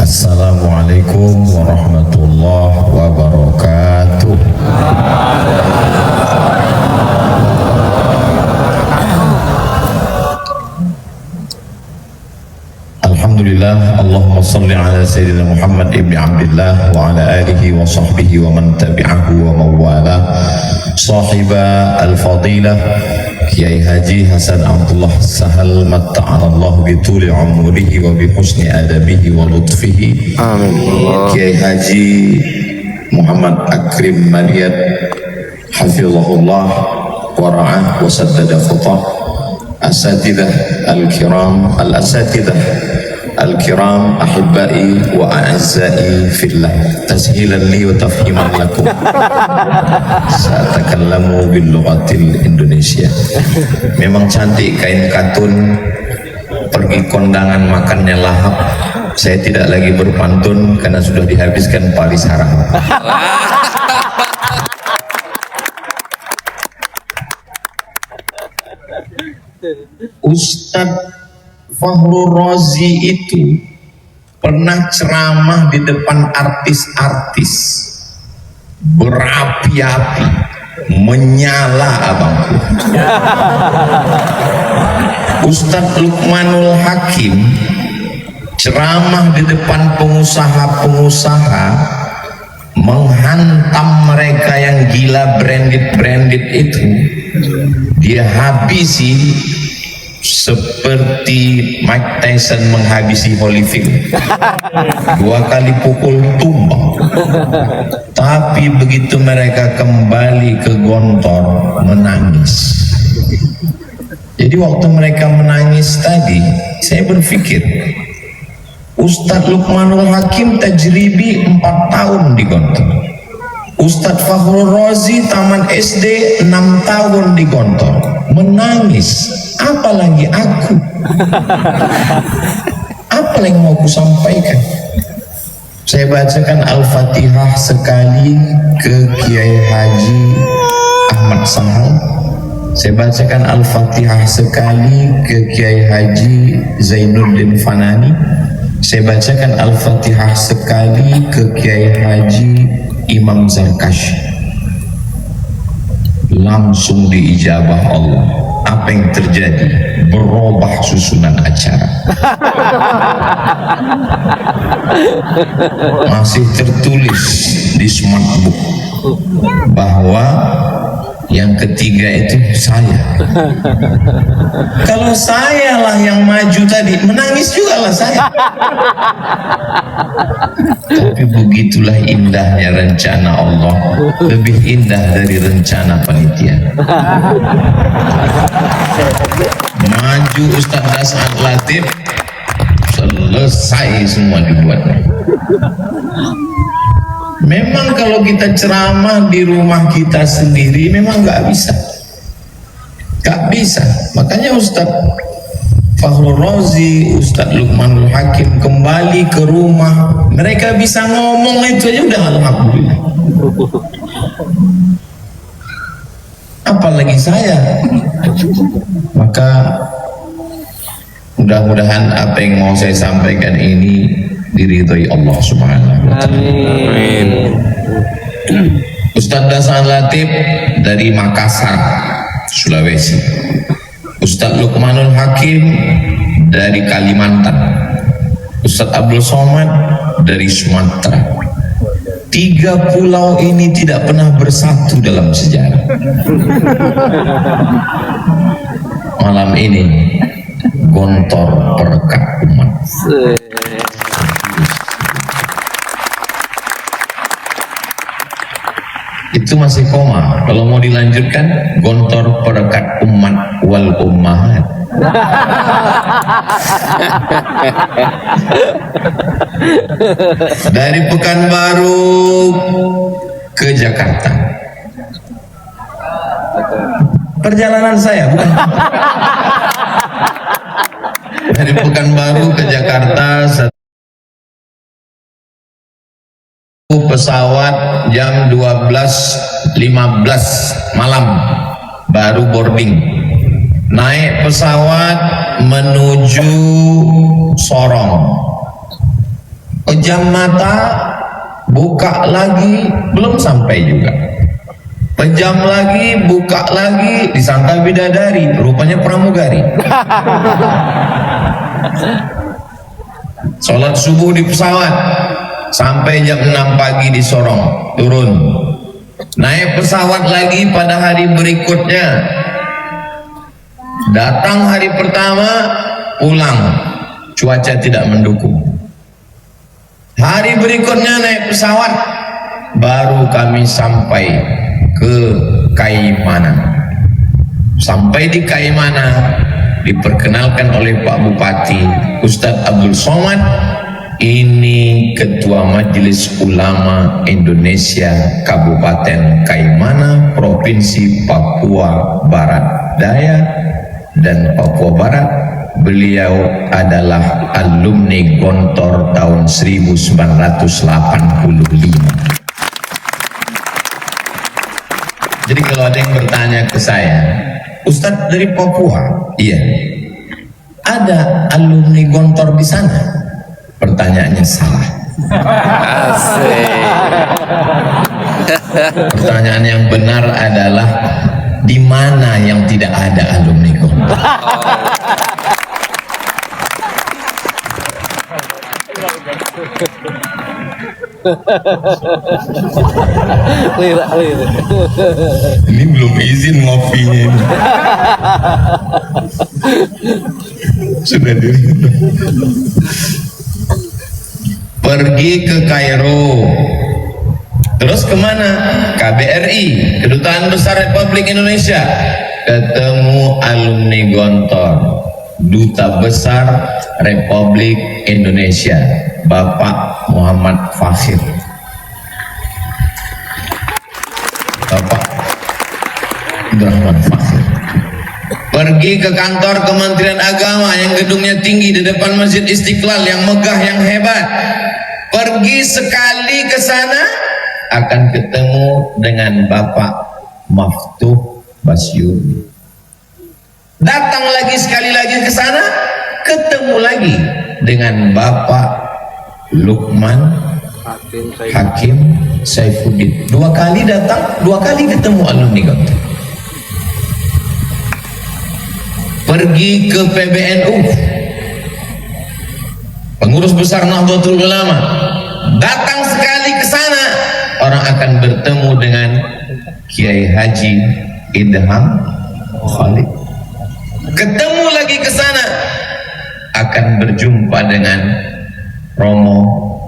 Assalamualaikum warahmatullahi wabarakatuh. Alhamdulillah, Allahumma salli ala Sayyidina Muhammad ibn Abdillah wa ala alihi wa sahbihi wa man tabi'ahu wa mawala. Sahiba al-fadilah Kiai Haji Hasan Abdullah Sahal matta'alallahu bituli umurihi wa bihusni adabihi wa lutfihi. Amin. Kiai Haji Muhammad Akrim Mariyat hafizahullah wa ra'ah wa saddada khutah. Asatidah al-kiram al-asatidah al-kiram ahibbai wa a'azzai fillah, tashilan li wa tafhiman lakum sa'atakallamu bil lughatil Indonesia. Memang cantik kain katun, pergi kondangan makannya lahap. Saya tidak lagi berpantun karena sudah dihabiskan Paris Haram. Ustadz Fakhrul Razi itu pernah ceramah di depan artis-artis, berapi-api, menyala abangku. Ustadz Luqmanul Hakim ceramah di depan pengusaha-pengusaha, menghantam mereka yang gila branded itu. Dia habisi seperti Mike Tyson menghabisi Holyfield. 2 kali pukul tumbang. Tapi begitu mereka kembali ke Gontor, menangis. Jadi waktu mereka menangis tadi, saya berpikir Ustadz Luqmanul Hakim tajribi 4 tahun di Gontor, Ustadz Fakhrul Razi taman SD 6 tahun di Gontor, menangis. Apalagi aku, apa yang mau aku sampaikan? Saya bacakan Al-Fatihah sekali ke Kiai Haji Ahmad Sahal. Saya bacakan Al-Fatihah sekali ke Kiai Haji Zainuddin Fanani. Saya bacakan Al-Fatihah sekali ke Kiai Haji Imam Zarkash. Langsung diijabah Allah. Apa yang terjadi? Berubah susunan acara. Masih tertulis di smartbook bahwa yang ketiga itu saya. Kalau saya lah yang maju tadi, menangis juga lah saya. Tapi begitulah indahnya rencana Allah, lebih indah dari rencana panitia. Maju Ustaz Hasan Latif, selesai semua dibuatnya. Memang kalau kita ceramah di rumah kita sendiri memang nggak bisa. Makanya Ustaz Fakhrul Razi, Ustaz Luqmanul Hakim kembali ke rumah, mereka bisa ngomong itu aja udah alhamdulillah. Apalagi saya. Maka mudah-mudahan apa yang mau saya sampaikan ini diridhoi Allah Subhanahu wa ta'ala. Amin. Ustadz Hasan Latif dari Makassar, Sulawesi. Ustadz Luqmanul Hakim dari Kalimantan. Ustadz Abdul Somad dari Sumatera. 3 pulau ini tidak pernah bersatu dalam sejarah. Malam ini Gontor perekat umat. Itu masih koma. Kalau mau dilanjutkan, Gontor perekat umat wal ummahat. Dari Pekanbaru ke Jakarta. Perjalanan saya bukan. Dari Pekanbaru ke Jakarta, pesawat jam 12.15 malam baru boarding. Naik pesawat menuju Sorong. Oh, pejam mata, buka lagi, belum sampai juga. Pejam lagi, buka lagi, disangka bidadari, rupanya pramugari. Sholat subuh di pesawat, sampai jam 6 pagi di Sorong, turun. Naik pesawat lagi pada hari berikutnya. Datang hari pertama, pulang, cuaca tidak mendukung. Hari berikutnya naik pesawat, baru kami sampai ke Kaimana. Sampai di Kaimana, diperkenalkan oleh Pak Bupati Ustadz Abdul Somad, ini Ketua Majelis Ulama Indonesia Kabupaten Kaimana, Provinsi Papua Barat Daya dan Papua Barat. Beliau adalah alumni Gontor tahun 1985. Jadi kalau ada yang bertanya ke saya, Ustadz dari Papua? Iya. Ada alumni Gontor di sana? Pertanyaannya salah. Asik. Pertanyaan yang benar adalah di mana yang tidak ada alumni Gontor? Ini belum izin ngopinya ini. Sudah diri. Pergi ke Kairo. Terus kemana? KBRI, Kedutaan Besar Republik Indonesia. Ketemu alumni Gontor, Duta Besar Republik Indonesia, Bapak Muhammad Fakhir. Bapak Abdurrahman Fakhir. Pergi ke kantor Kementerian Agama yang gedungnya tinggi di depan Masjid Istiqlal yang megah, yang hebat. Pergi sekali ke sana akan ketemu dengan Bapak Maftuh Basyuri. Datang lagi sekali lagi ke sana, ketemu lagi dengan Bapak Lukman Hakim Saifuddin. 2 kali datang, 2 kali ketemu alumni Gontor. Pergi ke PBNU, pengurus besar Nahdlatul Ulama. Datang sekali ke sana, orang akan bertemu dengan Kiai Haji Idham Khalid. Ketemu lagi ke sana, akan berjumpa dengan Romo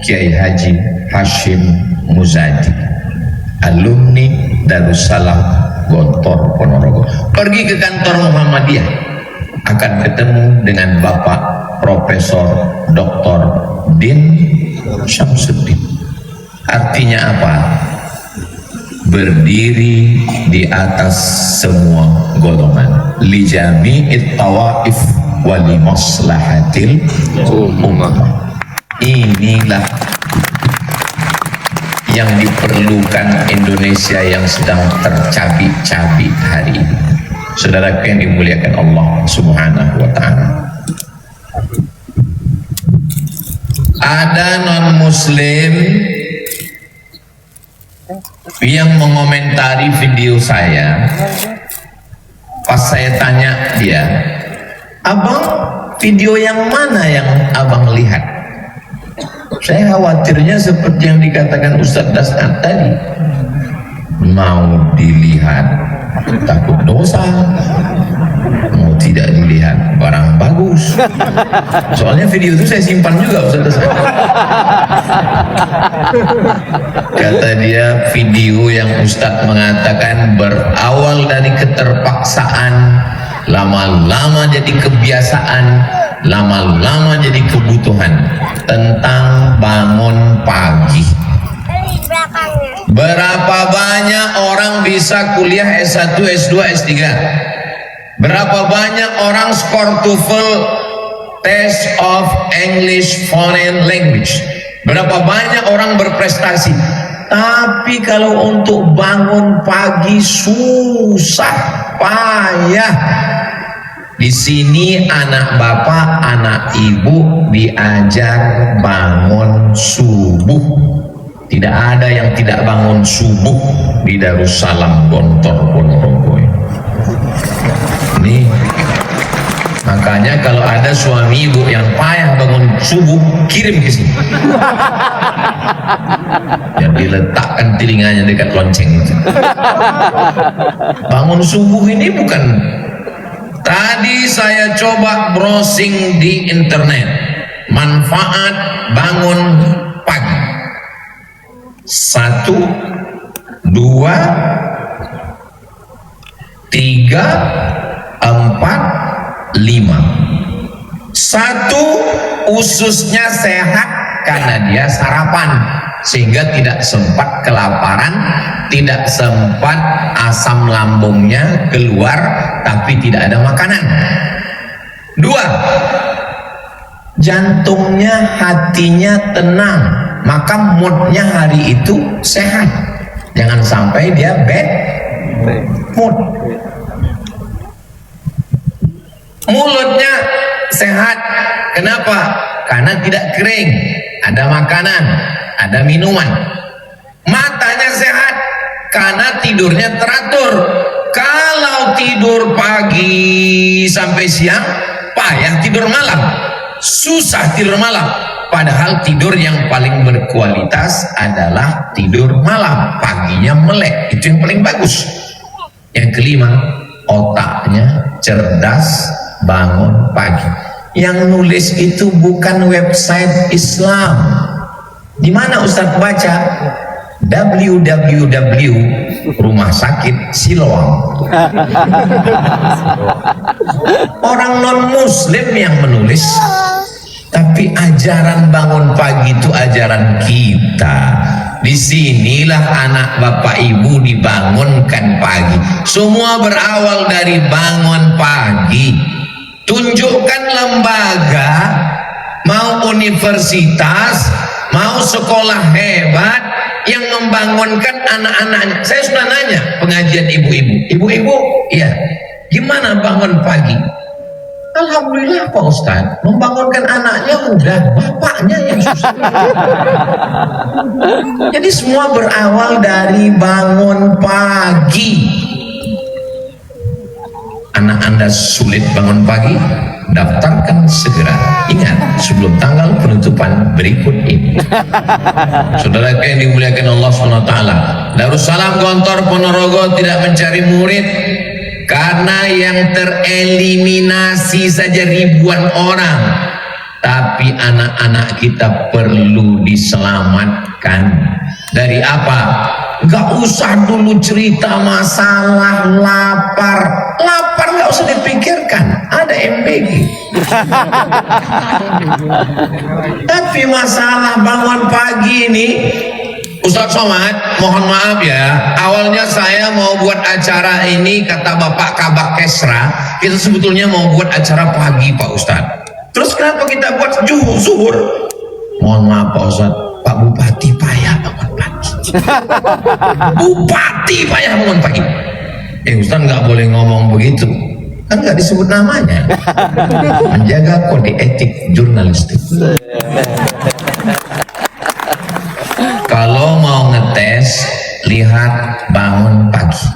Kiai Haji Hashim Muzadi, alumni Darussalam Gontor Ponorogo. Pergi ke kantor Muhammadiyah, akan ketemu dengan Bapak Profesor Dr. Din Syamsuddin. Artinya apa? Berdiri di atas semua golongan, li jami'it tawaif wa li maslahatil ummah. Inilah yang diperlukan Indonesia yang sedang tercabik-cabik hari ini. Saudara yang dimuliakan Allah Subhanahu wa ta'ala, ada non-muslim yang mengomentari video saya. Pas saya tanya dia, abang video yang mana yang abang lihat? Saya khawatirnya seperti yang dikatakan Ustadz Das'ad tadi, mau dilihat takut dosa, mau tidak dilihat barang bagus. Soalnya video itu saya simpan juga Ustadz. Kata dia, video yang Ustadz mengatakan berawal dari keterpaksaan, lama-lama jadi kebiasaan, lama-lama jadi kebutuhan, tentang bangun pagi. Berapa banyak orang bisa kuliah S1, S2, S3? Berapa banyak orang skor TOEFL, Test of English Foreign Language? Berapa banyak orang berprestasi? Tapi kalau untuk bangun pagi susah, payah. Di sini anak bapak, anak ibu diajar bangun bangun subuh. Tidak ada yang tidak bangun subuh di Darussalam Gontor Ponorogo ini. Makanya kalau ada suami ibu yang payah bangun subuh, kirim ke sini. Yang diletakkan telinganya dekat lonceng. Bangun subuh ini bukan. Tadi saya coba browsing di internet manfaat bangun pagi. 1, 2, 3, 4, 5. 1, ususnya sehat karena dia sarapan sehingga tidak sempat kelaparan, tidak sempat asam lambungnya keluar tapi tidak ada makanan. 2, jantungnya, hatinya tenang, maka moodnya hari itu sehat. Jangan sampai dia bad mood. Mulutnya sehat. Kenapa? Karena tidak kering, ada makanan, ada minuman. Matanya sehat karena tidurnya teratur. Kalau tidur pagi sampai siang, payah tidur malam, susah tidur malam. Padahal tidur yang paling berkualitas adalah tidur malam, paginya melek, itu yang paling bagus. Yang kelima, otaknya cerdas, bangun pagi. Yang nulis itu bukan website Islam. Di mana Ustadz baca? www Rumah Sakit Siloam. Orang non muslim yang menulis. Tapi ajaran bangun pagi itu ajaran kita. Disinilah anak bapak ibu dibangunkan pagi. Semua berawal dari bangun pagi. Tunjukkan lembaga, mau universitas, mau sekolah hebat yang membangunkan anak-anaknya. Saya sudah nanya pengajian ibu-ibu, iya, gimana bangun pagi? Alhamdulillah Pak Ustadz, membangunkan anaknya mudah, bapaknya yang susah. Jadi semua berawal dari bangun pagi. Anak Anda sulit bangun pagi, daftarkan segera. Ingat, sebelum tanggal penutupan berikut ini. Saudara yang dimuliakan Allah SWT, Darussalam Gontor Ponorogo tidak mencari murid karena yang tereliminasi saja ribuan orang. Tapi anak-anak kita perlu diselamatkan. Dari apa? Gak usah dulu cerita masalah lapar. Lapar gak usah dipikirkan, ada MBG. Tapi masalah bangun pagi ini, Ustadz Somad, mohon maaf ya, awalnya saya mau buat acara ini, kata Bapak Kabak Kesra, kita sebetulnya mau buat acara pagi Pak Ustadz. Terus kenapa kita buat zuhur? Mohon maaf Pak Ustadz, Pak Bupati payah bangun pagi. Bupati payah bangun pagi. Ustadz nggak boleh ngomong begitu, kan nggak disebut namanya. Menjaga kode etik jurnalistik. Kalau mau ngetes, lihat bangun pagi.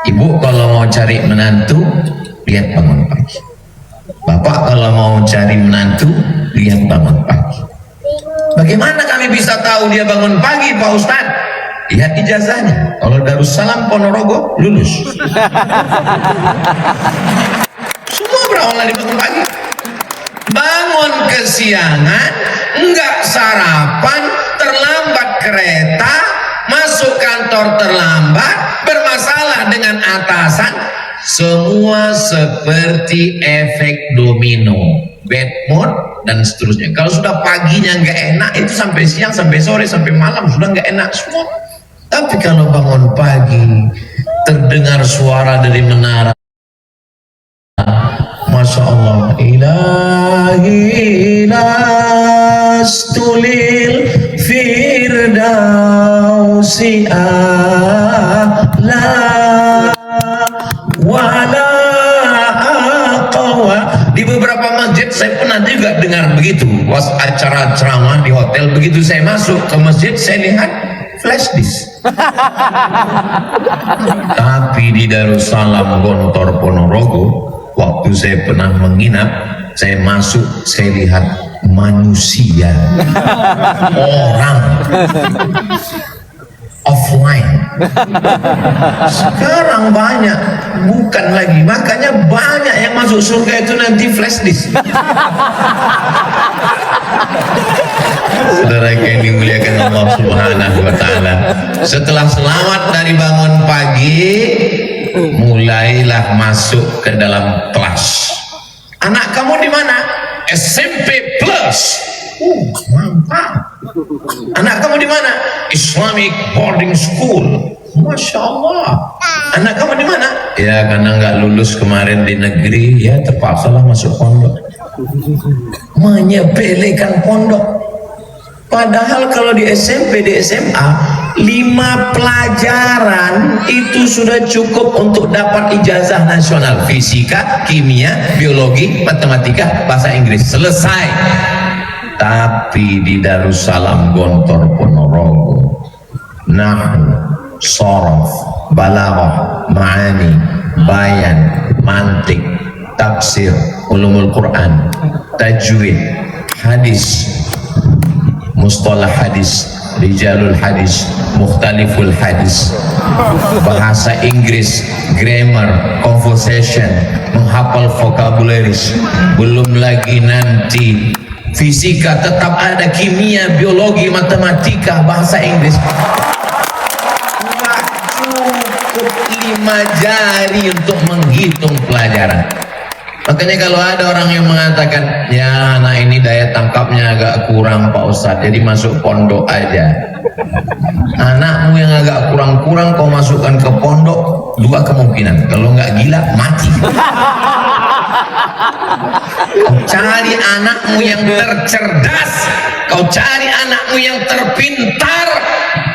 Ibu kalau mau cari menantu, lihat bangun pagi. Bapak kalau mau cari menantu, lihat bangun pagi. Bagaimana kami bisa tahu dia bangun pagi Pak Ustadz? Lihat ijazahnya. Kalau Darussalam Ponorogo, lulus. Semua berawal dari bangun pagi. Bangun kesiangan, enggak sarapan, terlambat kereta, masuk kantor terlambat, bermasalah dengan atasan, semua seperti efek domino, bad mood dan seterusnya. Kalau sudah paginya nggak enak, itu sampai siang, sampai sore, sampai malam sudah nggak enak semua. Tapi kalau bangun pagi, terdengar suara dari menara, Masya Allah, ilahi lastulil firdausi a'la wala aqwa. Di beberapa masjid saya pernah juga dengar begitu, was acara ceramah di hotel, begitu saya masuk ke masjid, saya lihat flash disk. Tapi di Darussalam Gontor Ponorogo, waktu saya pernah menginap, saya masuk, saya lihat manusia, orang, offline. Sekarang banyak, bukan lagi, makanya banyak yang masuk surga itu nanti flash disk. Saudara yang dimuliakan Allah Subhanahu wa Ta'ala, setelah selamat dari bangun pagi, mulailah masuk ke dalam kelas. Anak kamu di mana? SMP Plus. Mantap. Anak kamu di mana? Islamic Boarding School. Masya Allah. Anak kamu di mana? Ya karena nggak lulus kemarin di negeri, ya terpaksalah masuk pondok. Menyepelekan pondok. Padahal kalau di SMP, di SMA 5 pelajaran itu sudah cukup untuk dapat ijazah nasional. Fisika, kimia, biologi, matematika, bahasa Inggris. Selesai. Tapi di Darussalam Gontor Ponorogo, nahwu, sorof, balaghah, ma'ani, bayan, mantik, tafsir, ulumul Quran, tajwid, hadis, mustalah hadis, rijalul hadis, mukhtaliful hadis, bahasa Inggris, grammar, conversation, menghafal vocabularies, belum lagi nanti fisika, tetap ada kimia, biologi, matematika, bahasa Inggris. Nggak cukup 5 jari untuk menghitung pelajaran. Makanya kalau ada orang yang mengatakan, ya anak ini daya tangkapnya agak kurang Pak Ustadz, jadi masuk pondok aja. Anakmu yang agak kurang-kurang kau masukkan ke pondok, 2 kemungkinan. Kalau nggak gila, mati. Kau cari anakmu yang tercerdas, kau cari anakmu yang terpintar,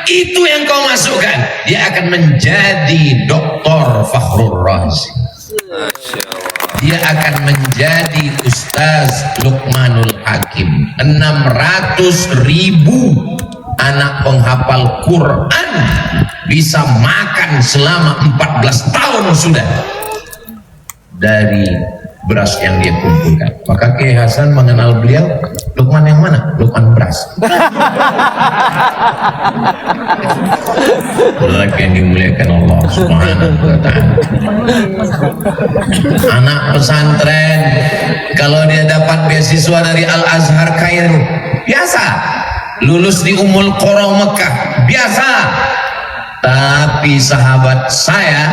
itu yang kau masukkan. Dia akan menjadi Dr. Fakhrur Razi. Dia akan menjadi Ustaz Luqmanul Hakim. 600.000 anak penghafal Quran bisa makan selama 14 tahun sudah dari beras yang dia kumpulkan. Maka Kiai Hasan mengenal beliau, Luqman yang mana? Luqman beras. Lelaki yang dimuliakan Allah Subhanahu wa Ta'ala. Anak pesantren kalau dia dapat beasiswa dari Al-Azhar Kairo, biasa. Lulus di Ummul Qura Mekah, biasa. Tapi sahabat saya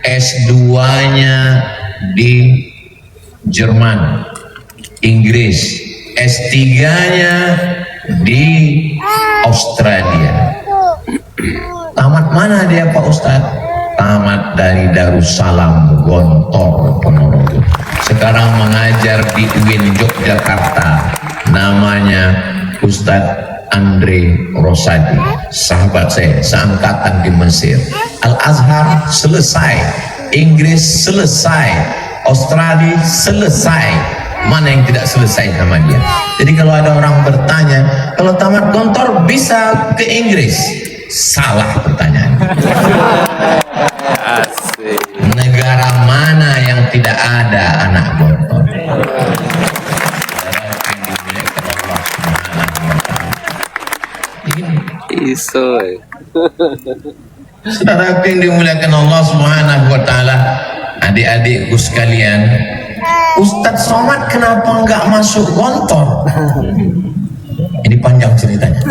S2-nya di Jerman, Inggris, S3-nya di Australia. Tamat mana dia Pak Ustadz? Tamat dari Darussalam Gontor Ponorogo. Sekarang mengajar di UIN Yogyakarta. Namanya Ustadz Andre Rosadi, sahabat saya, seangkatan di Mesir. Al-Azhar selesai, Inggris selesai, Australia selesai. Mana yang tidak selesai sama dia? Jadi kalau ada orang bertanya, kalau tamat Gontor bisa ke Inggris? Salah pertanyaan. Negara mana yang tidak ada anak Gontor? Isoy. Saudara yang dimuliakan Allah Subhanahu wa Ta'ala, adik-adikku sekalian, Ustadz Somad kenapa nggak masuk Gontor? Ini panjang ceritanya.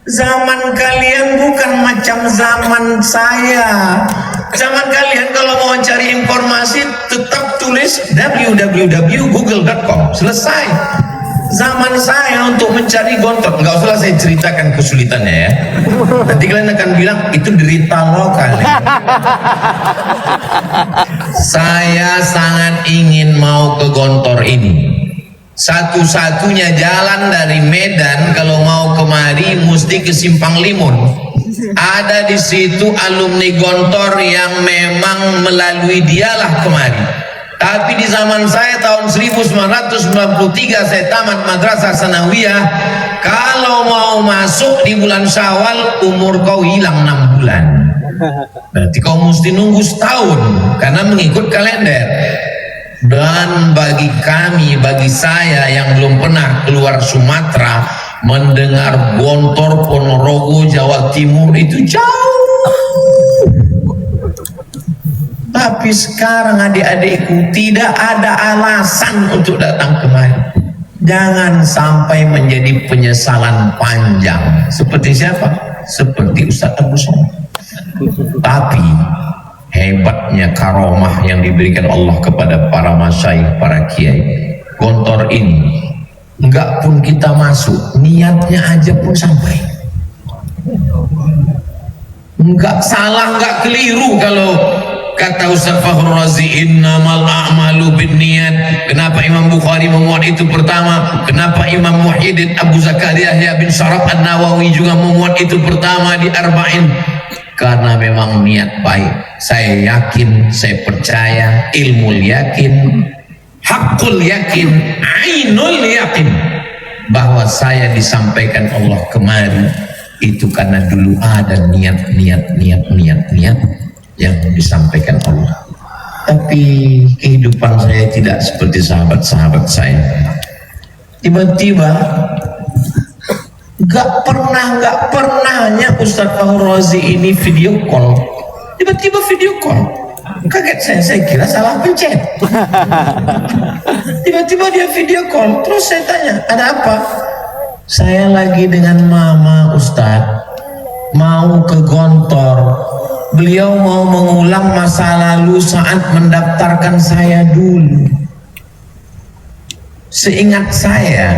Zaman kalian bukan macam zaman saya. Zaman kalian kalau mau cari informasi tetap tulis www.google.com, selesai. Zaman saya untuk mencari Gontor, nggak usah saya ceritakan kesulitannya ya. Nanti kalian akan bilang itu derita lokal. Saya sangat ingin mau ke Gontor ini. Satu-satunya jalan dari Medan kalau mau kemari mesti ke Simpang Limun. Ada di situ alumni Gontor yang memang melalui dialah kemari. Tapi di zaman saya tahun 1993 saya tamat madrasah sanawiyah. Kalau mau masuk di bulan Syawal, umur kau hilang 6 bulan. Berarti kau mesti nunggu setahun karena mengikut kalender. Dan bagi kami, bagi saya yang belum pernah keluar Sumatera, mendengar Gontor, Ponorogo, Jawa Timur itu jauh. Tapi sekarang adik-adikku tidak ada alasan untuk datang kemari. Jangan sampai menjadi penyesalan panjang. Seperti siapa? Seperti Ustaz Abu Somad. Tapi hebatnya karomah yang diberikan Allah kepada para masyayikh, para kiai. Gontor ini enggak pun kita masuk, niatnya aja pun sampai. Enggak salah, enggak keliru kalau kata Ustaz Fakhrul Razi, innamal a'malu binniyat. Kenapa Imam Bukhari memuat itu pertama? Kenapa Imam Muhyiddin Abu Zakaria Yahya bin Syaraf An-Nawawi juga memuat itu pertama di Arba'in? Karena memang niat baik. Saya yakin, saya percaya, ilmu yakin, hakul yakin, ainul yakin, bahwa saya disampaikan Allah kemari itu karena dulu ada niat yang disampaikan Allah. Tapi kehidupan saya tidak seperti sahabat-sahabat saya. Tiba-tiba gak pernahnya Ustaz Fakhrul Razi ini video call. Tiba-tiba video call. Kaget saya kira salah pencet. Tiba-tiba dia video call. Terus saya tanya, ada apa? Saya lagi dengan mama Ustaz, mau ke Gontor. Beliau mau mengulang masa lalu saat mendaftarkan saya dulu. Seingat saya,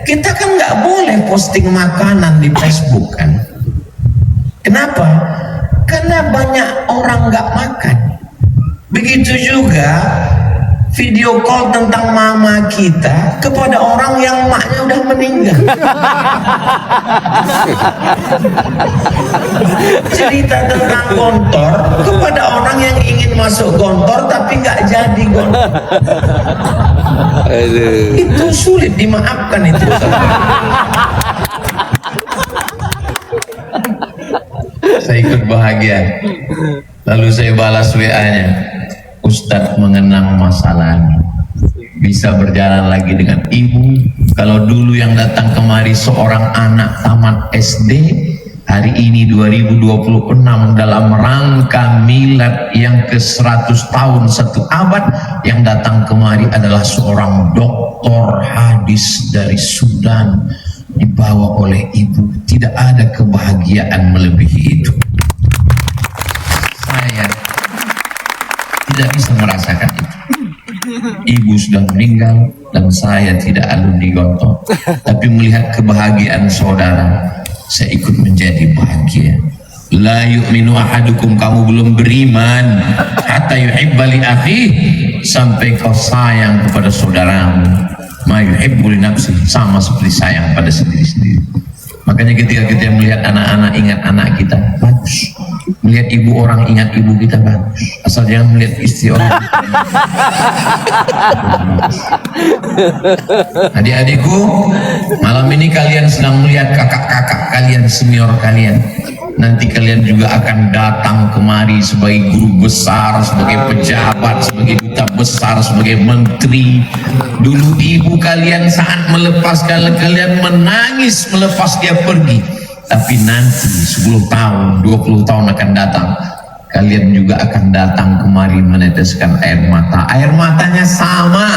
kita kan nggak boleh posting makanan di Facebook kan? Kenapa? Karena banyak orang nggak makan. Begitu juga video call tentang mama kita kepada orang yang maknya udah meninggal. Cerita tentang Gontor kepada orang yang ingin masuk Gontor tapi nggak jadi Gontor. Itu sulit dimaafkan itu. Saya ikut bahagia. Lalu saya balas WA-nya. Ustadz mengenang masa lalu, bisa berjalan lagi dengan ibu. Kalau dulu yang datang kemari seorang anak tamat SD, hari ini 2026 dalam rangka milad yang ke-100 tahun 1 abad, yang datang kemari adalah seorang doktor hadis dari Sudan, dibawa oleh ibu. Tidak ada kebahagiaan melebihi itu. Saya tidak bisa merasakan itu. Ibu sudah meninggal dan saya tidak alumni Gontor, tapi melihat kebahagiaan saudara, saya ikut menjadi bahagia. La yu'minu ahadukum, kamu belum beriman hatta yuhibba li akhihi, sampai kau sayang kepada saudaramu ma yuhibbu li nafsihi, sama seperti sayang pada sendiri-sendiri. Makanya ketika kita melihat anak-anak ingat anak kita, bagus. Melihat ibu orang ingat ibu kita, bagus. Asal jangan melihat istri orang. Adik-adikku, malam ini kalian sedang melihat kakak-kakak kalian, senior kalian. Nanti kalian juga akan datang kemari sebagai guru besar, sebagai pejabat, sebagai duta besar, sebagai menteri. Dulu ibu kalian saat melepaskan kalian menangis melepas dia pergi. Tapi nanti 10 tahun, 20 tahun akan datang, kalian juga akan datang kemari meneteskan air mata. Air matanya sama,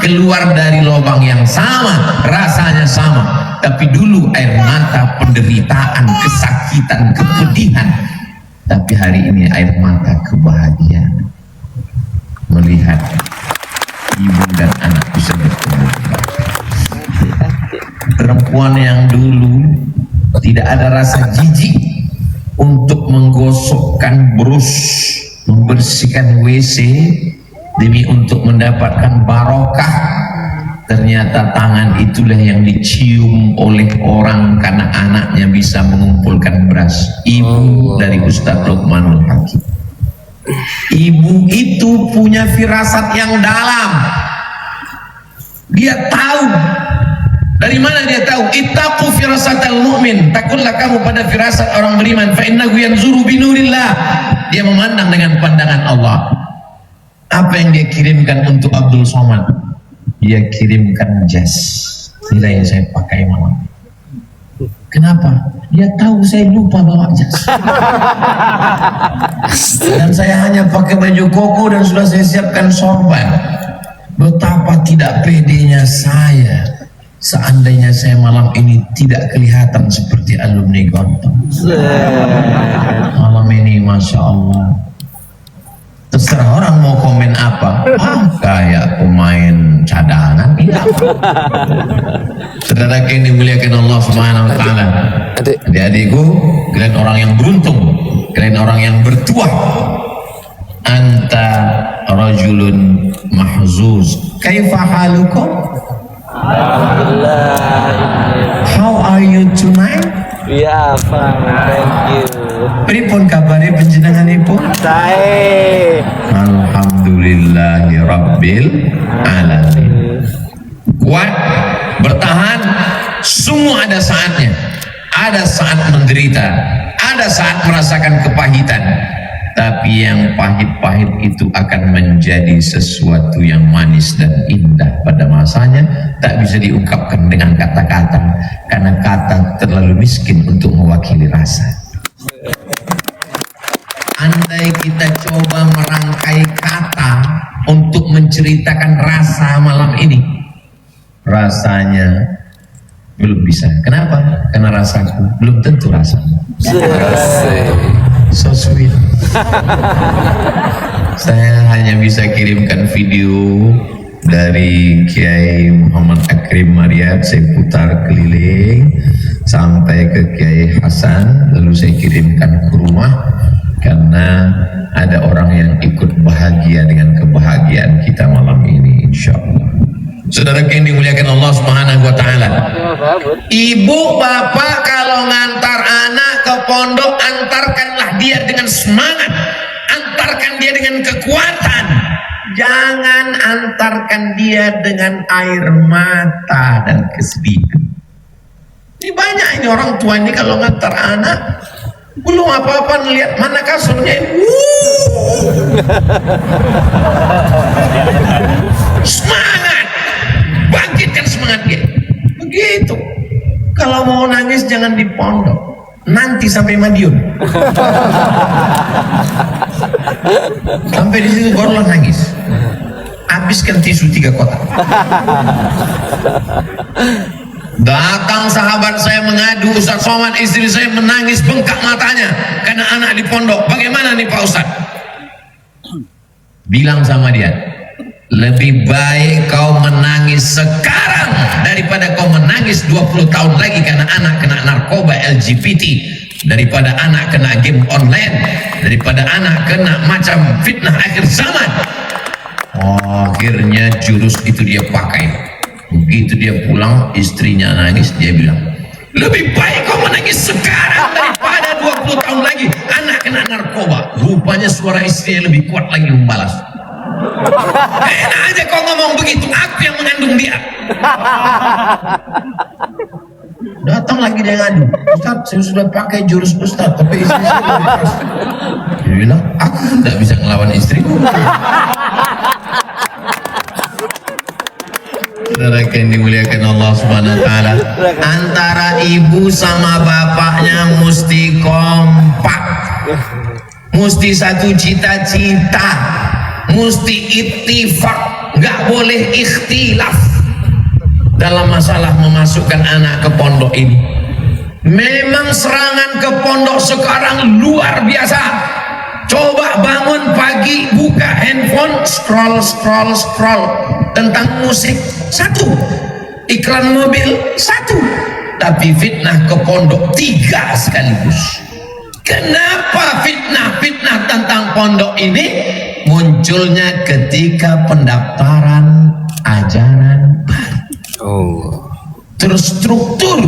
keluar dari lubang yang sama, rasanya sama. Tapi dulu air mata penderitaan, kesakitan, kepedihan. Tapi hari ini air mata kebahagiaan. Melihat ibu dan anak bisa bertemu. Perempuan yang dulu tidak ada rasa jijik untuk menggosokkan brus, membersihkan WC demi untuk mendapatkan barokah, ternyata tangan itulah yang dicium oleh orang karena anaknya bisa mengumpulkan beras. Ibu dari Ustadz Luqmanul Hakim. Ibu itu punya firasat yang dalam. Dia tahu. Dari mana dia tahu? Ittaqu firasatal mu'min. Takutlah kamu pada firasat orang beriman. Fa innahu yanzuru binurillah. Dia memandang dengan pandangan Allah. Apa yang dia kirimkan untuk Abdul Somad? Dia kirimkan jas. Inilah yang saya pakai malam. Kenapa? Dia tahu saya lupa bawa jas. Dan saya hanya pakai baju koko dan sudah saya siapkan sorban. Betapa tidak pedenya saya seandainya saya malam ini tidak kelihatan seperti alumni Gontor. Malam ini Masya Allah, terserah orang mau komen apa. Kayak pemain cadangan. Saudara yang dimuliakan Allah Subhanahu wa taala. Adik-adikku, kalian orang yang beruntung, kalian orang yang bertuah. Anta rajulun mahzuz. Kaifa halukum? How are you tonight? Ya, fine, thank you. Pripun kabare panjenenganipun? Sae. Alhamdulillahi rabbil alamin. Kuat, bertahan, semua ada saatnya. Ada saat menderita, ada saat merasakan kepahitan. Tapi yang pahit-pahit itu akan menjadi sesuatu yang manis dan indah pada masanya. Tak bisa diungkapkan dengan kata-kata, karena kata terlalu miskin untuk mewakili rasa. Andai kita coba merangkai kata untuk menceritakan rasa malam ini, rasanya belum bisa. Kenapa? Karena rasaku belum tentu rasanya. So sweet. Saya hanya bisa kirimkan video dari Kiai Muhammad Akrim Mariat. Saya putar keliling sampai ke Kiai Hasan, lalu saya kirimkan ke rumah, karena ada orang yang ikut bahagia dengan kebahagiaan kita malam ini, insya Allah. Saudara yang dimuliakan Allah Subhanahu wa taala. Ibu bapak kalau ngantar anak ke pondok, antarkanlah dia dengan semangat, antarkan dia dengan kekuatan. Jangan antarkan dia dengan air mata dan kesedihan. Ini banyak ini orang tua ini kalau ngantar anak, belum apa-apa ngelihat mana kasurnya ini. Semangat, bangkitkan semangat dia. Begitu. Kalau mau nangis jangan di pondok, nanti sampai Madiun. Sampai di situ barulah nangis. Habiskan tisu 3 kotak. Datang sahabat saya mengadu, Ustaz Somad istri saya menangis bengkak matanya karena anak di pondok. Bagaimana nih Pak Ustaz? Bilang sama dia, lebih baik kau menangis sekarang daripada kau menangis 20 tahun lagi karena anak kena narkoba LGBT, daripada anak kena game online, daripada anak kena macam fitnah akhir zaman. Akhirnya jurus itu dia pakai. Begitu dia pulang, istrinya nangis, dia bilang, lebih baik kau menangis sekarang daripada 20 tahun lagi anak kena narkoba. Rupanya suara istrinya lebih kuat lagi membalas. Enak aja kau ngomong begitu, aku yang mengandung dia. Datang lagi dia ngadu, Ustaz saya sudah pakai jurus Ustaz, tapi istri saya lebih keras. Dia bilang, aku pun tidak bisa ngelawan istriku. Saudara yang dimuliakan Allah Subhanahu wa taala, antara ibu sama bapaknya mesti kompak, mesti satu cita-cita, mesti ittifaq, nggak boleh ikhtilaf dalam masalah memasukkan anak ke pondok ini. Memang serangan ke pondok sekarang luar biasa. Coba bangun pagi, buka handphone, scroll tentang musik, 1, iklan mobil, 1, tapi fitnah ke pondok 3 sekaligus. Kenapa fitnah tentang pondok ini munculnya ketika pendaftaran ajaran baru? Terstruktur.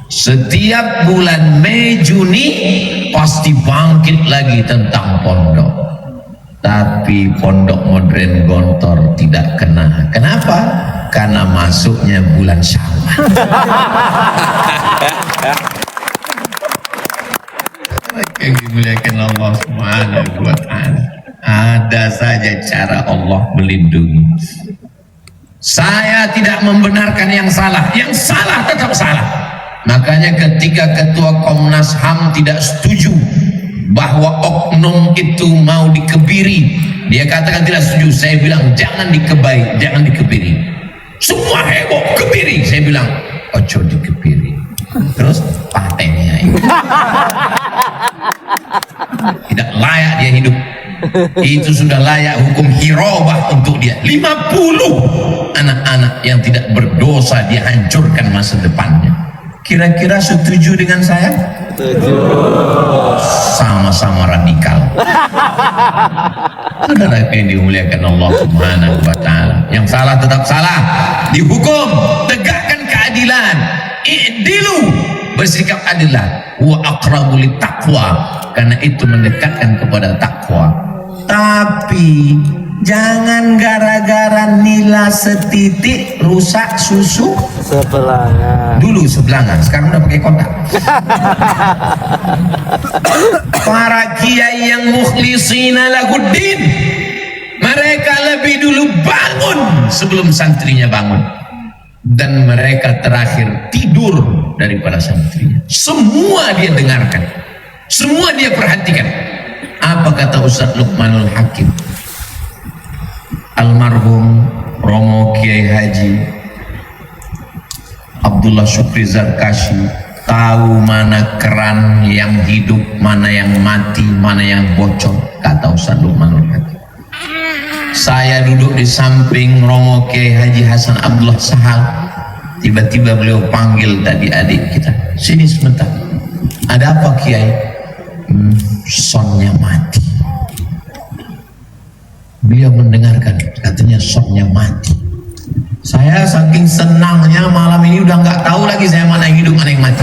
Setiap bulan Mei Juni pasti bangkit lagi tentang pondok. Tapi pondok modern Gontor tidak kena. Kenapa? Karena masuknya bulan Syawal. Yang dimuliakan Allah Subhanahu wa ta'ala. Ada saja cara Allah melindungi. Saya tidak membenarkan yang salah tetap salah. Makanya ketika Ketua Komnas HAM tidak setuju bahwa oknum itu mau dikebiri, dia katakan tidak setuju. Saya bilang jangan dikebiri. Semua heboh kebiri. Saya bilang ojo dikebiri. Terus patennya ini tidak layak dia hidup. Itu sudah layak hukum hirobah untuk dia. 50 anak-anak yang tidak berdosa dihancurkan masa depannya. Kira-kira setuju dengan saya? Setuju. Sama-sama radikal. Saudara yang dimuliakan Allah Subhanahu wa ta'ala. Yang salah tetap salah, dihukum, tegakkan keadilan. I'dilu, bersikap adillah. Wa aqrabu lit taqwa, karena itu mendekatkan kepada takwa. Tapi jangan gara-gara nila setitik rusak susu Sebelangan. dulu sebelangan, sekarang udah pakai kontak. Para kiai yang mukhlisina lahuddin, mereka lebih dulu bangun sebelum santrinya bangun, dan mereka terakhir tidur daripada santrinya. Semua dia dengarkan, semua dia perhatikan. Apa kata Ustaz Luqmanul Hakim, almarhum Romo Kiai Haji Abdullah Syukri Zarkashi, tahu mana keran yang hidup, mana yang mati, mana yang bocor, kata Ustaz Luqmanul Hakim. Saya duduk di samping Romo Kiai Haji Hasan Abdullah Sahal, tiba-tiba beliau panggil tadi adik kita, sini sebentar. Ada apa Kiai? Sonnya mati. Beliau mendengarkan, katanya sonnya mati. Saya saking senangnya malam ini udah nggak tahu lagi saya mana yang hidup mana yang mati.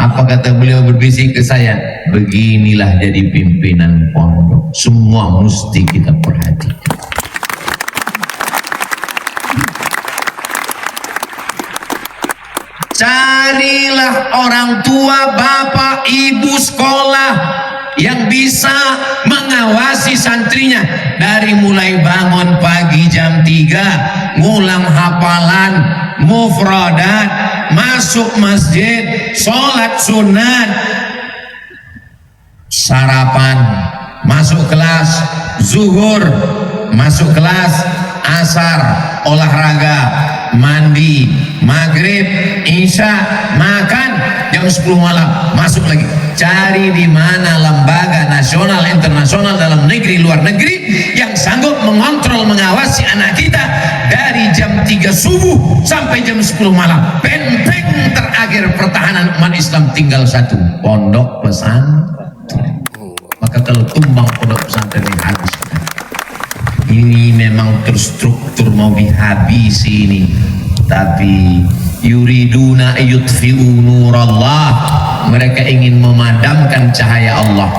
Apa kata beliau berbisik ke saya? Beginilah jadi pimpinan pondok, semua mesti kita perhatikan. Carilah orang tua, bapak, ibu sekolah yang bisa mengawasi santrinya, dari mulai bangun pagi jam 3, ngulang hafalan, mufradat, masuk masjid, sholat sunat, sarapan, masuk kelas, zuhur, masuk kelas, asar, olahraga, mandi, maghrib, isya, makan, jam 10 malam masuk lagi. Cari di mana lembaga nasional, internasional, dalam negeri, luar negeri yang sanggup mengontrol, mengawasi anak kita dari jam 3 subuh sampai jam 10 malam. Benteng terakhir pertahanan umat Islam tinggal satu, pondok pesantren. Maka kalau tumbang pondok pesantren ini habis. Ini memang terstruktur mau dihabisi ini, tapi yuriduna yutfi'u nurallah, mereka ingin memadamkan cahaya Allah.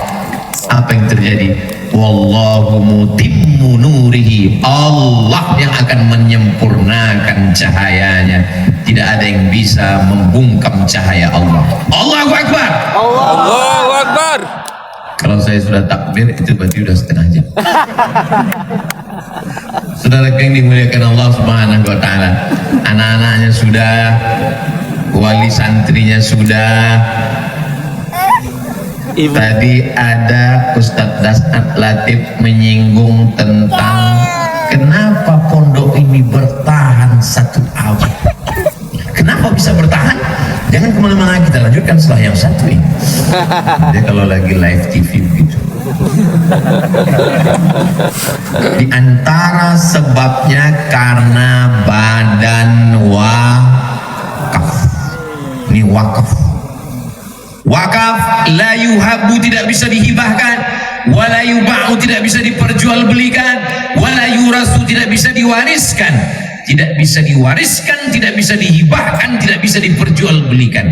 Apa yang terjadi? Wallahu mutimmu nurihi, Allah yang akan menyempurnakan cahayanya. Tidak ada yang bisa membungkam cahaya Allah. Allahu Akbar. Allahu Akbar. Kalau saya sudah takbir itu berarti sudah setengah jam. Saudara yang dimuliakan Allah Subhanahu wa ta'ala, anak-anaknya sudah, wali santrinya sudah. Tadi ada Ustadz Dasnat Latif menyinggung tentang kenapa pondok ini bertahan satu abad. Kenapa bisa bertahan? Jangan kemana-mana, kita lanjutkan setelah yang satu ini. Dia kalau lagi live TV begitu. Di antara sebabnya karena badan wakaf. Ini wakaf. Wakaf la yuhabbu, tidak bisa dihibahkan, wala yuba'u, tidak bisa diperjualbelikan, wala yurasu, tidak bisa diwariskan. Tidak bisa diwariskan, tidak bisa dihibahkan, tidak bisa diperjualbelikan.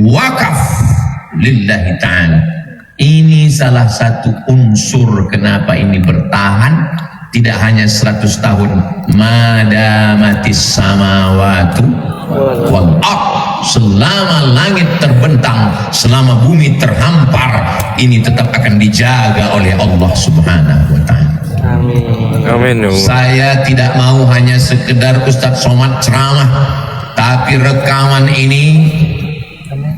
Wakaf lillahi ta'ala. Ini salah satu unsur kenapa ini bertahan tidak hanya 100 tahun. Madamatis samawatu wal ard, selama langit terbentang, selama bumi terhampar, ini tetap akan dijaga oleh Allah Subhanahu wa ta'ala. Amin. Amin. Saya tidak mau hanya sekedar Ustadz Somad ceramah, tapi rekaman ini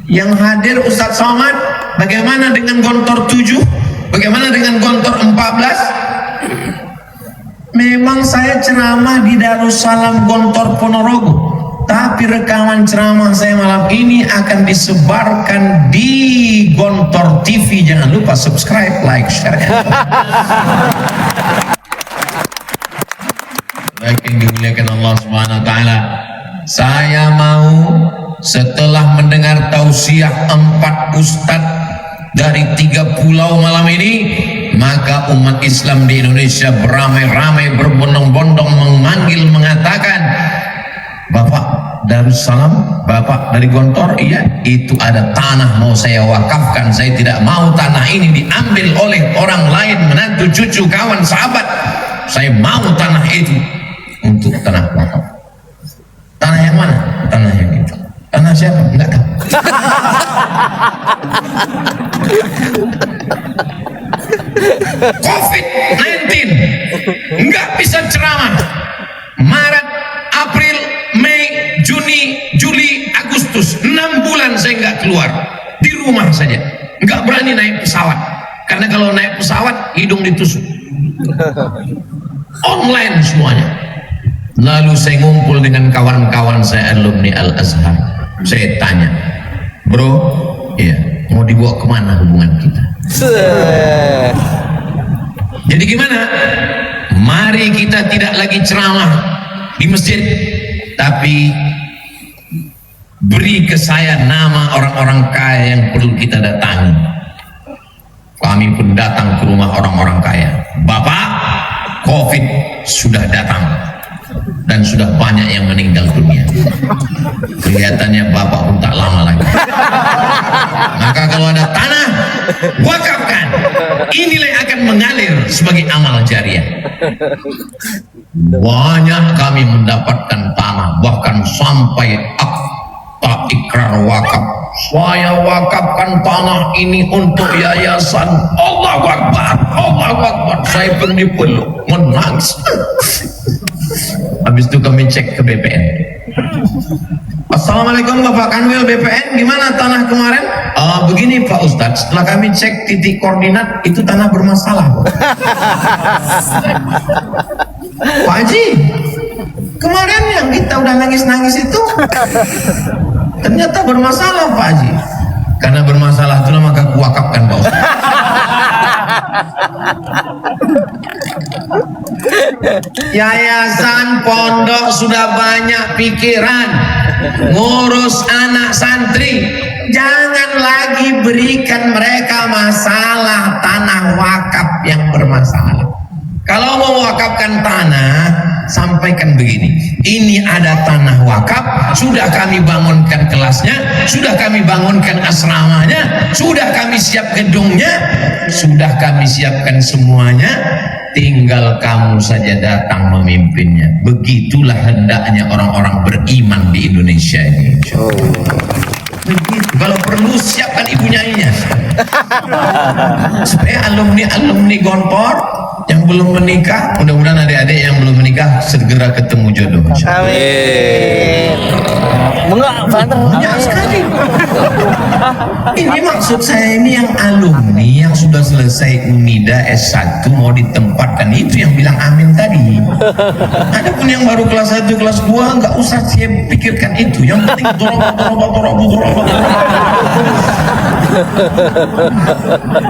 yang hadir Ustadz Somad, bagaimana dengan Gontor 7? Bagaimana dengan Gontor 14? Memang saya ceramah di Darussalam Gontor Ponorogo, tapi rekaman ceramah saya malam ini akan disebarkan di Gontor TV. Jangan lupa subscribe, like, share. Baik yang dimuliakan Allah Subhanahu wa taala, saya mau setelah mendengar tausiah 4 ustadz dari 3 pulau malam ini, maka umat Islam di Indonesia beramai-ramai berbondong-bondong memanggil, mengatakan, Bapak Darussalam, Bapak dari Gontor, iya, itu ada tanah mau saya wakafkan. Saya tidak mau tanah ini diambil oleh orang lain, menantu, cucu, kawan, sahabat. Saya mau tanah itu untuk tanah wakaf. Tanah yang mana? Tanah yang itu. Tanah siapa? Enggak tahu. COVID-19 enggak bisa ceramah. Maret, April, Mei, Juni, Juli, Agustus, 6 bulan saya enggak keluar, di rumah saja. Enggak berani naik pesawat, karena kalau naik pesawat hidung ditusuk. Online semuanya. Lalu saya ngumpul dengan kawan-kawan saya alumni Al-Azhar. Saya tanya, bro, iya, mau dibawa kemana hubungan kita? Jadi gimana? Mari kita tidak lagi ceramah di masjid, tapi beri ke saya nama orang-orang kaya yang perlu kita datangi. Kami pun datang ke rumah orang-orang kaya. Bapak, COVID sudah datang dan sudah banyak yang meninggal dunia. Kelihatannya Bapak pun tak lama lagi. Maka kalau ada tanah, wakafkan. Inilah yang akan mengalir sebagai amal jariah. Banyak kami mendapatkan tanah, bahkan sampai akta ikrar wakaf. Saya wakafkan tanah ini untuk yayasan. Allahu Akbar, Allahu Akbar. Saya pun dipeluk, menangis. Habis itu kami cek ke BPN. Assalamualaikum Bapak Kanwil BPN, gimana tanah kemarin? Begini Pak Ustadz, setelah kami cek titik koordinat, itu tanah bermasalah. Pak Haji, kemarin yang kita udah nangis-nangis itu ternyata bermasalah Pak Haji. Karena bermasalah itulah maka kuwakafkan Pak Ustadz. Yayasan pondok sudah banyak pikiran ngurus anak santri, jangan lagi berikan mereka masalah tanah wakaf yang bermasalah. Kalau mau wakafkan tanah, sampaikan begini, ini ada tanah wakaf, sudah kami bangunkan kelasnya, sudah kami bangunkan asramanya, sudah kami siap gedungnya, sudah kami siapkan semuanya, tinggal kamu saja datang memimpinnya. Begitulah hendaknya orang-orang beriman di Indonesia ini. Begitu. Kalau perlu siapkan ibu nyanyinya supaya alumni Gontor yang belum menikah, mudah-mudahan adik-adik yang belum menikah segera ketemu jodoh. Amin. Banyak sekali. Ini maksud saya, ini yang alumni yang sudah selesai UNIDA S1 mau ditempatkan, itu yang bilang amin tadi. Adapun yang baru kelas 1 kelas 2 nggak usah saya pikirkan itu, yang penting dorong.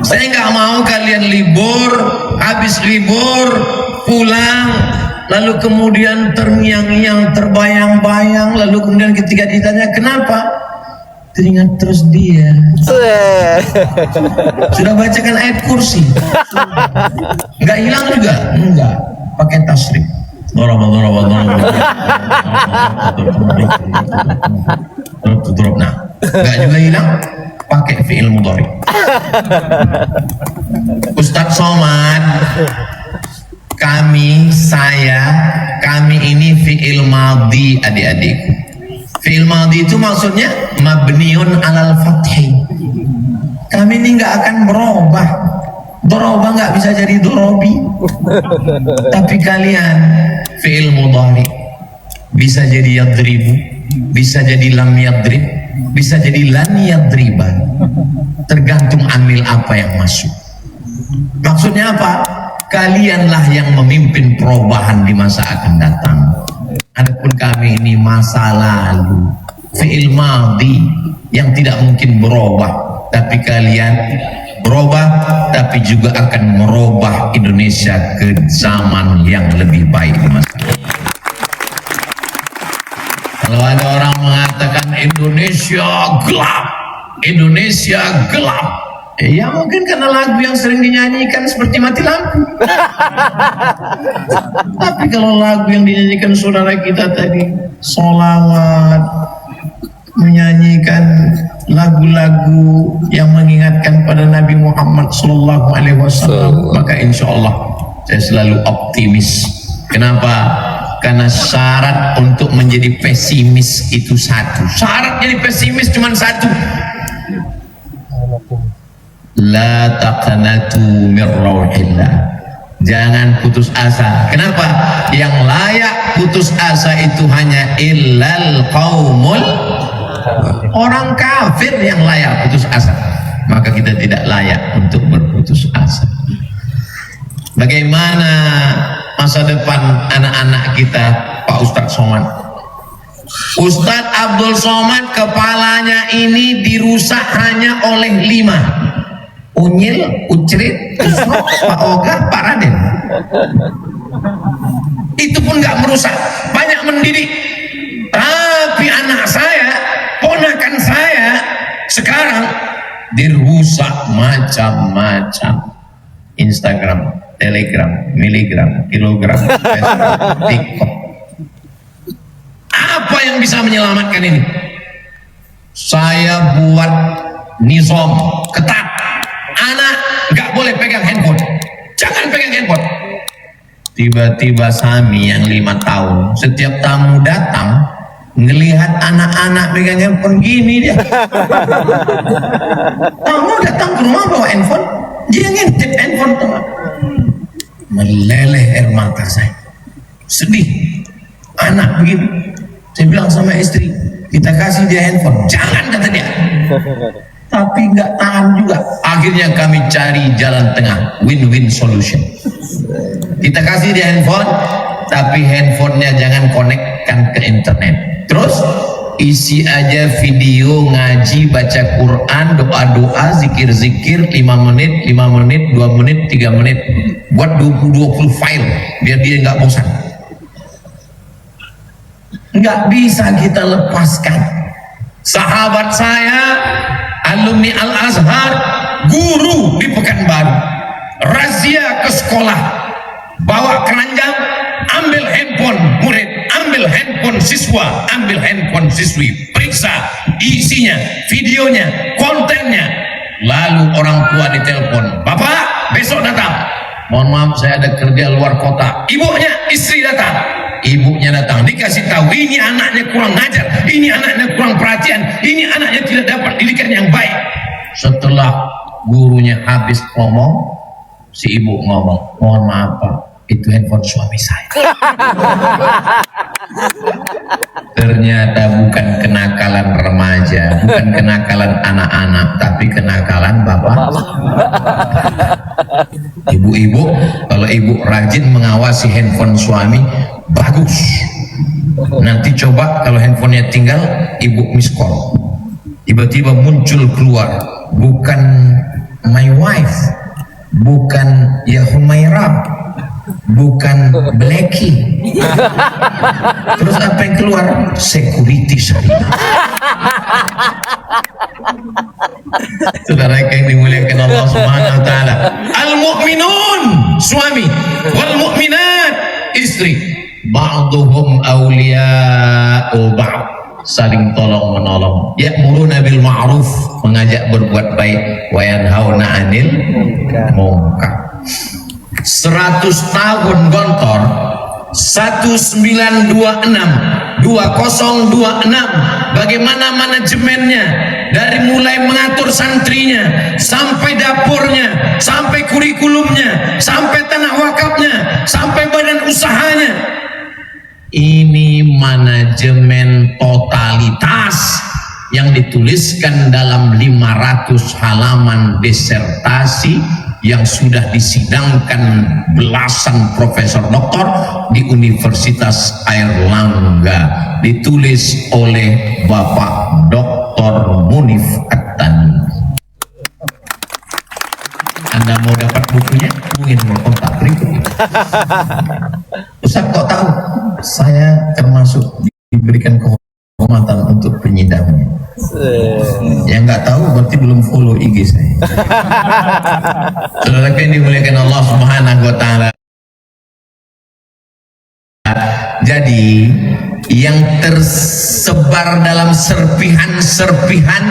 Saya nggak mau kalian libur, habis libur pulang, lalu kemudian terngiang-ngiang, terbayang-bayang, lalu kemudian ketika ditanya kenapa, teringat terus dia. Sudah bacakan ayat kursi, nggak hilang juga, enggak, pakai tasrif. Nah, enggak juga hilang. pakai fi'il mudhari. Ustadz Somad, kami ini fi'il madhi adik-adikku. Fi'il madhi itu maksudnya mabniun alal fathi. Kami ini nggak akan berubah. Doroba nggak bisa jadi dorobi. Tapi kalian fi'il mudhari bisa jadi yadribu, bisa jadi lam yadrib, bisa jadi lan yadriba. Tergantung amil apa yang masuk. Maksudnya apa? Kalianlah yang memimpin perubahan di masa akan datang. Adapun kami ini masa lalu, fi'il madhi yang tidak mungkin berubah, tapi kalian berubah, tapi juga akan merubah Indonesia ke zaman yang lebih baik di masa depan. Kalau ada orang mengatakan Indonesia gelap, ya mungkin karena lagu yang sering dinyanyikan seperti mati lampu. Tapi kalau lagu yang dinyanyikan saudara kita tadi, sholawat, menyanyikan lagu-lagu yang mengingatkan pada Nabi Muhammad SAW, maka insya Allah saya selalu optimis. Kenapa? Karena syarat untuk menjadi pesimis itu satu. Syarat jadi pesimis cuma satu. La taqnatu min rauhillah. Jangan putus asa. Kenapa? Yang layak putus asa itu hanya illal qaumul, orang kafir yang layak putus asa. Maka kita tidak layak untuk berputus asa. Bagaimana masa depan anak-anak kita, Pak Ustadz Somad? Ustadz Abdul Somad kepalanya ini dirusak hanya oleh 5: Unyil, Ucrit, Usrok, Pak Oga, Pak Raden. Itu pun nggak merusak, banyak mendidik. Tapi anak saya, ponakan saya sekarang dirusak macam-macam. Instagram, Telegram, miligram, kilogram, Facebook, TikTok. Apa yang bisa menyelamatkan ini? Saya buat nizam ketat. Anak nggak boleh pegang handphone, jangan pegang handphone. Tiba-tiba Sami yang 5 tahun, setiap tamu datang ngelihat anak-anak pegang handphone gini dia. Tamu datang ke rumah bawa handphone, dia ngintip handphone tuh. Meleleh air mata saya, sedih. Anak begini, saya bilang sama istri, kita kasih dia handphone, jangan, kata dia. Tapi nggak tahan juga. Akhirnya kami cari jalan tengah, win-win solution. Kita kasih dia handphone, tapi handphonenya jangan konekkan ke internet. Terus isi aja video ngaji, baca Quran, doa-doa, zikir-zikir 5 menit, 5 menit, 2 menit, 3 menit. Buat 20 file biar dia nggak bosan. Nggak bisa kita lepaskan. Sahabat saya, alumni Al-Azhar, guru di Pekanbaru, razia ke sekolah, bawa keranjang, ambil handphone murid, ambil handphone siswa, ambil handphone siswi, periksa isinya, videonya, kontennya. Lalu orang tua ditelepon, "Bapak, besok datang." "Mohon maaf, saya ada kerja luar kota." Ibunya, istri datang. Ibunya datang, dikasih tahu, ini anaknya kurang ngajar, ini anaknya kurang perhatian, ini anaknya tidak dapat didikan yang baik. Setelah gurunya habis ngomong, si ibu ngomong, "Mohon maaf Pak, itu handphone suami saya." Ternyata bukan kenakalan remaja, bukan kenakalan anak-anak, tapi kenakalan bapak. Ibu-ibu, kalau ibu rajin mengawasi handphone suami, bagus. Nanti coba kalau handphonenya tinggal, ibu miss call, tiba-tiba muncul keluar, bukan my wife, bukan ya Humaira, bukan Blacky. Terus apa yang keluar? Security syariah. Saudara yang dimuliakan Allah Subhanahu wa taala, al-mu'minun suami, wal mu'minat istri, ba'duhum awliya'u ba'd. saling tolong menolong. Ya'muruna bil ma'ruf, mengajak berbuat baik, wa yanhauna 'anil munkar. 100 tahun Gontor, 2026 bagaimana manajemennya, dari mulai mengatur santrinya sampai dapurnya, sampai kurikulumnya, sampai tanah wakafnya, sampai badan usahanya. Ini manajemen totalitas yang dituliskan dalam 500 halaman disertasi yang sudah disidangkan belasan profesor doktor di Universitas Airlangga, ditulis oleh Bapak Dr. Munif At-Tani. Anda mau dapat bukunya, mungkin mau kontak berikut. Ustaz kok tahu? Saya termasuk diberikan kehormatan untuk penyidangnya. Yang nggak tahu berarti belum follow IG saya. Saudara yang dimuliakan Allah Subhanahu wa taala. Jadi yang tersebar dalam serpihan-serpihan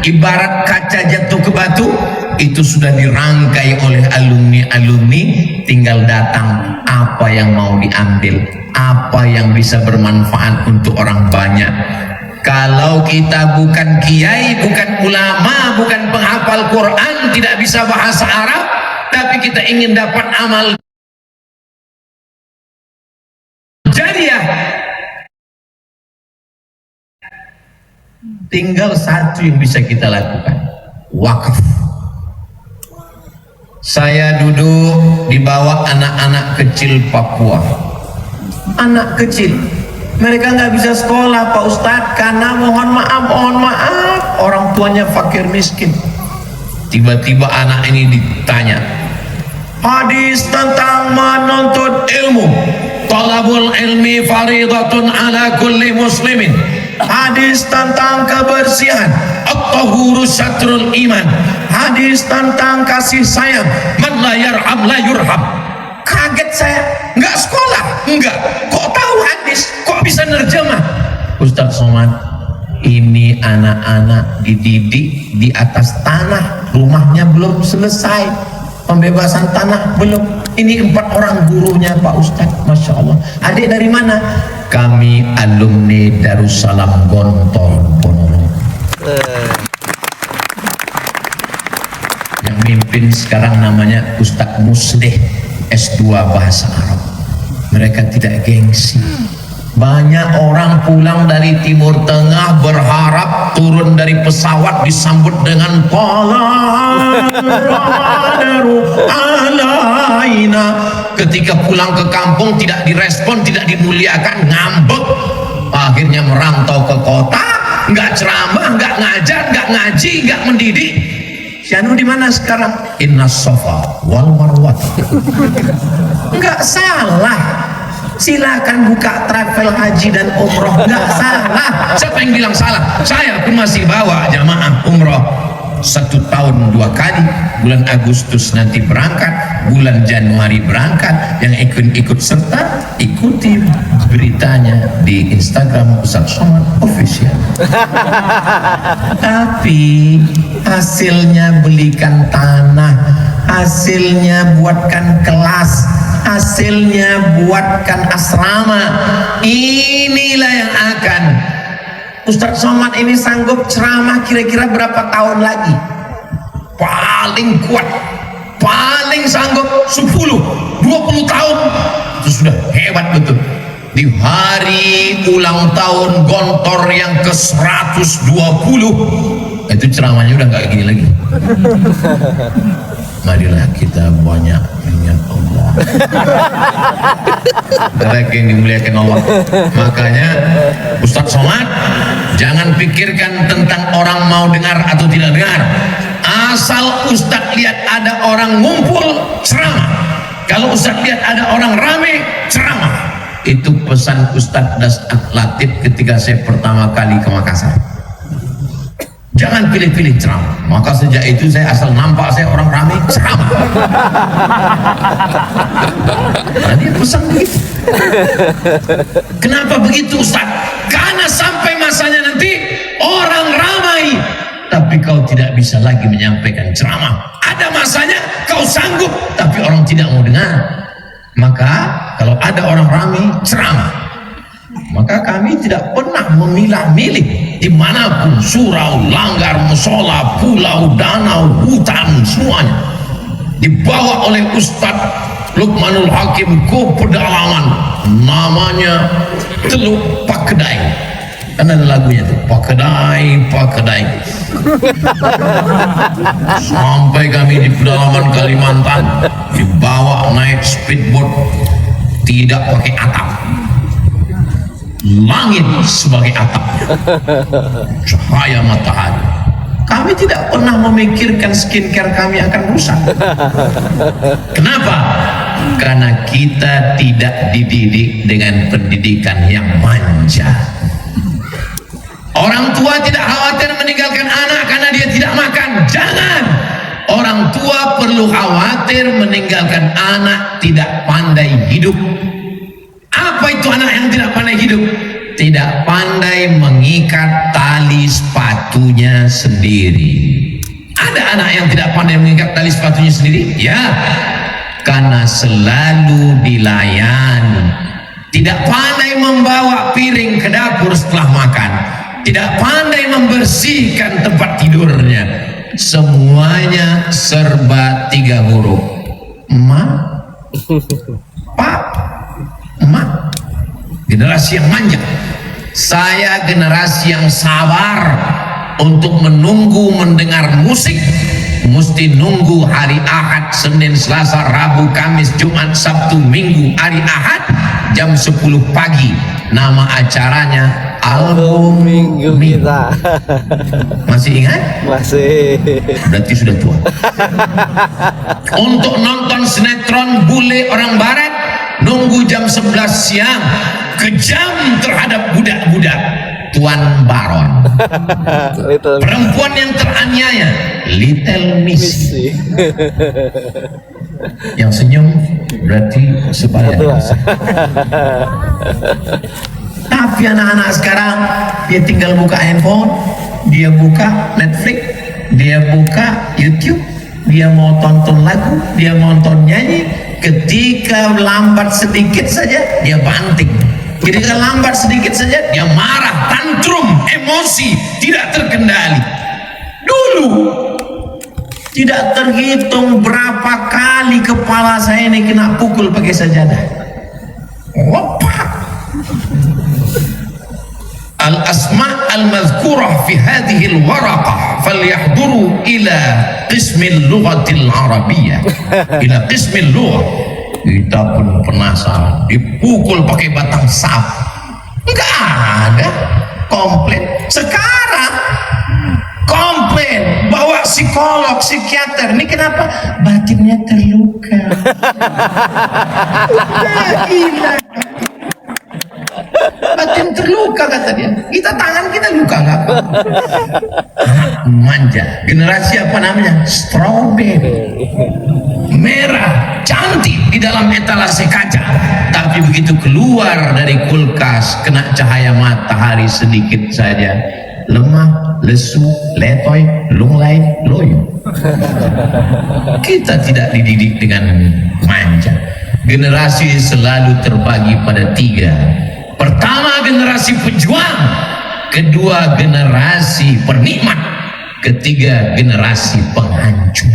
ibarat kaca jatuh ke batu itu sudah dirangkai oleh alumni-alumni, tinggal datang apa yang mau diambil, apa yang bisa bermanfaat untuk orang banyak. Kalau kita bukan kiai, bukan ulama, bukan penghafal Quran, tidak bisa bahasa Arab, tapi kita ingin dapat amal jariah, tinggal satu yang bisa kita lakukan, wakaf. Saya duduk di bawah anak-anak kecil Papua, anak kecil, mereka nggak bisa sekolah Pak Ustadz karena mohon maaf orang tuanya fakir miskin. Tiba-tiba anak ini ditanya hadis tentang menuntut ilmu, talabul ilmi faridatun ala kulli muslimin, hadis tentang kebersihan, at-tahuru syatrul iman, hadis tentang kasih sayang, man la yarham la yurham. Kaget saya, nggak sekolah, nggak, kok tahu hadis, kok bisa nerjemah? Ustaz Somad, ini anak-anak dididik di atas tanah, rumahnya belum selesai, pembebasan tanah belum. Ini 4 orang gurunya Pak Ustaz, Masya Allah. Adik dari mana? Kami alumni Darussalam Gontor Ponorogo. Yang mimpin sekarang namanya Ustaz Musleh, S2 bahasa Arab. Mereka tidak gengsi. Banyak orang pulang dari Timur Tengah berharap turun dari pesawat disambut dengan alaina. Ketika pulang ke kampung tidak direspon, tidak dimuliakan, ngambek. Akhirnya merantau ke kota, nggak ceramah, nggak ngajar, nggak ngaji, nggak mendidik. Syanu di mana sekarang? Innas Safa wal Marwah. Nggak salah. Silakan buka travel haji dan umroh, nggak salah. Siapa yang bilang salah? Saya pun masih bawa jamaah umroh 1 tahun 2 kali. Bulan Agustus nanti berangkat, bulan Januari berangkat. Yang ikut serta ikuti beritanya di Instagram Ustaz Somad Official. Tapi hasilnya belikan tanah, hasilnya buatkan kelas, hasilnya buatkan asrama. Inilah yang akan Ustaz Somad ini sanggup ceramah kira-kira berapa tahun lagi? Paling kuat, paling sanggup 10-20 tahun. Itu sudah hebat betul. Di hari ulang tahun Gontor yang ke-120 itu ceramahnya udah nggak gini lagi. Marilah kita banyak ingat Allah. Mereka yang dimuliakan Allah. Makanya Ustaz Somad, jangan pikirkan tentang orang mau dengar atau tidak dengar. Asal Ustaz lihat ada orang ngumpul, ceramah. Kalau Ustaz lihat ada orang rame, ceramah. Itu pesan Ustaz Dasat Latif ketika saya pertama kali ke Makassar. Jangan pilih-pilih ceramah. Maka sejak itu saya asal nampak saya orang ramai, ceramah. Nah, dia pesan begitu. Kenapa begitu Ustaz? Karena sampai masanya tapi kau tidak bisa lagi menyampaikan ceramah. Ada masanya kau sanggup, tapi orang tidak mau dengar. Maka kalau ada orang ramai ceramah, maka kami tidak pernah memilah-milih dimanapun, surau, langgar, musola, pulau, danau, hutan, semuanya dibawa oleh Ustadz Lukmanul Hakim ke pedalaman namanya Teluk Pakedai. Kan ada lagunya tuh, Pakedai, Pakedai. Sampai kami di pedalaman Kalimantan dibawa naik speedboat, tidak pakai atap, langit sebagai atapnya, cahaya matahari. Kami tidak pernah memikirkan skincare kami akan rusak. Kenapa? Karena kita tidak dididik dengan pendidikan yang manja. Orang tua tidak khawatir meninggalkan anak karena dia tidak makan. Jangan. Orang tua perlu khawatir meninggalkan anak tidak pandai hidup. Apa itu anak yang tidak pandai hidup? Tidak pandai mengikat tali sepatunya sendiri. Ada anak yang tidak pandai mengikat tali sepatunya sendiri? Ya, karena selalu dilayani. Tidak pandai membawa piring ke dapur setelah makan. Tidak pandai membersihkan tempat tidurnya. Semuanya serba 3 huruf. Ma, Pak, Ma. Generasi yang manja. Saya generasi yang sabar untuk menunggu mendengar musik. Mesti nunggu hari Ahad, Senin, Selasa, Rabu, Kamis, Jumat, Sabtu, Minggu. Hari Ahad jam 10 pagi. Nama acaranya Album Minggu Kita. Masih ingat? Masih. Berarti sudah tua. Untuk nonton sinetron bule orang barat, nunggu jam 11 siang. Kejam terhadap budak-budak. Tuan Baron. Perempuan yang teraniaya, Little Missy. Yang senyum berarti sebaya. Tapi anak-anak sekarang dia tinggal buka handphone, dia buka Netflix, dia buka YouTube, dia mau tonton lagu, dia mau tonton nyanyi. Ketika lambat sedikit saja dia banting. Ketika lambat sedikit saja dia marah, tantrum, emosi, tidak terkendali. Dulu tidak terhitung berapa kali kepala saya ini kena pukul pakai sajadah. Wapak. Al-asma' al-madhkurah fi hadhihi al-waraqah falyahduru ila qismil lughatil arabiyyah, ila qismil lughah. Kita pun penasaran, dipukul pakai batang sapu. Enggak ada komplain. Sekarang komplain, bawa psikolog, psikiater. Ini kenapa? Batinnya terluka. Gila. Batin terluka kata dia. Kita tangan kita luka nggak apa? Manja. Generasi apa namanya? Strawberry. Merah, cantik di dalam etalase kaca. Tapi begitu keluar dari kulkas, kena cahaya matahari sedikit saja, lemah, lesu, letoy, lunglai, loyo. Kita tidak dididik dengan manja. Generasi selalu terbagi pada 3. Pertama generasi pejuang, kedua generasi penikmat, ketiga generasi penghancur.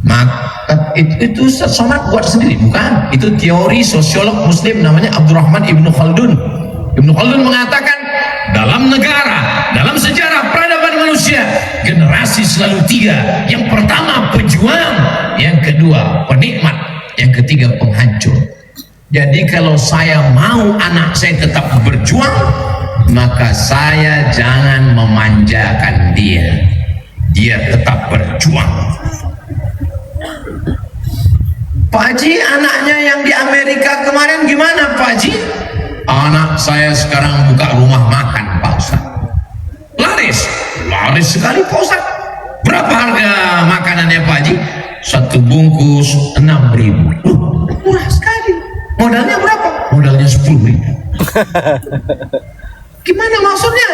Maka itu Somad buat sendiri, bukan? Itu teori sosiolog Muslim namanya Abdurrahman Ibnu Khaldun. Ibnu Khaldun mengatakan dalam negara, dalam sejarah peradaban manusia, generasi selalu 3. Yang pertama pejuang, yang kedua penikmat, yang ketiga penghancur. Jadi kalau saya mau anak saya tetap berjuang, maka saya jangan memanjakan dia. Dia tetap berjuang. Pak Haji, anaknya yang di Amerika kemarin gimana Pak Haji? Anak saya sekarang buka rumah makan Pak Ustaz. Laris sekali Pak Ustaz. Berapa harga makanannya Pak Haji? 1 bungkus 6.000. Murah sekali. Modalnya berapa? Modalnya 10.000. Gimana maksudnya?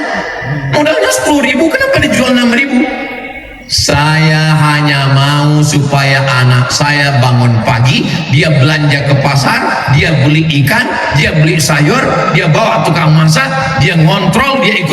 Modalnya 10.000, kenapa dijual 6.000? Saya hanya mau supaya anak saya bangun pagi, dia belanja ke pasar, dia beli ikan, dia beli sayur, dia bawa tukang masak, dia ngontrol, dia ikut